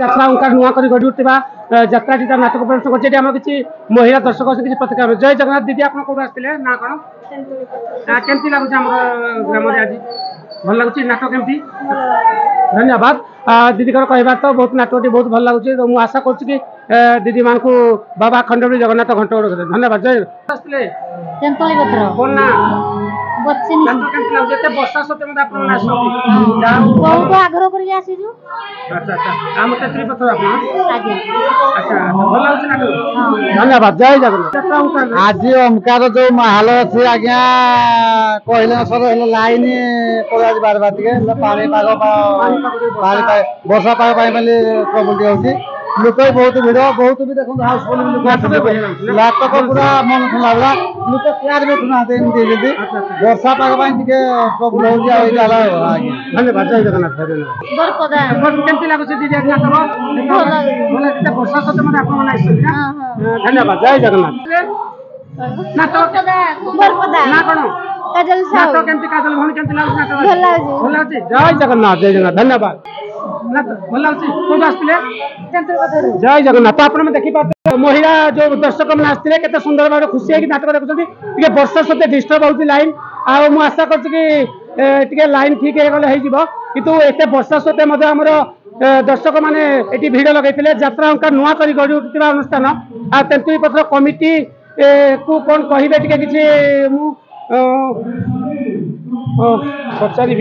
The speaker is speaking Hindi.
যাত্রা ওঙ্কার নুয়া করে গড়ি উঠা যাত্রাটি তার নাটক প্রদর্শন করছে এটি আমার কিছু মহিলা দর্শক আছে কিছু প্রতিক্রিয়া জয় জগন্নাথ দিদি আপনার কোথাও আসলে না কোণ কেমতি লাগুছে আমার গ্রামে আজ ভাল লাগুছে নাটক কেমতি धन्यवाद दीदी कहबार तो बहुत नाटकटी बहुत भल लगुच मुझे आशा करुँ दीदी मान को बाबा खंडपी जगन्नाथ घंटगड़ धन्यवाद जय वर्षा सत्य बहुत आग्रह कर धन्यवाद जय जगन्नाथ आज ओमकार जो माहौल अच्छे आज्ञा कहले सर लाइन पड़ा बार बार पानी वर्षा पाग प्रबल होती लोक बहुत भिड़ बहुत भी देखो हाउसफुल नाटक पूरा मन खुला पूरा लोक चेयर भी उठुना वर्षा पाग प्रबल हो धन्यवाद जय जगन्नाथ वर्षा सत्य धन्यवाद जय जगन्नाथ जय जगन्नाथ धन्यवाद जय जगन्नाथ आप देखिए महिला जो दर्शक मैंने आसते के सुंदर भाव खुशी है नाटक देखुं वर्षा सत्य डिस्टर्ब होती लाइन आशा कर लाइन ठीक हो गले किंतु एत वर्षा सत्य आमर दर्शक मैंने ये भिड़ लगे यात्रा अंका नुआ कर गढ़ी उठुवा अनुष्ठान तेंतुली पत्र कमिटी को कौन कहे किसी पचारि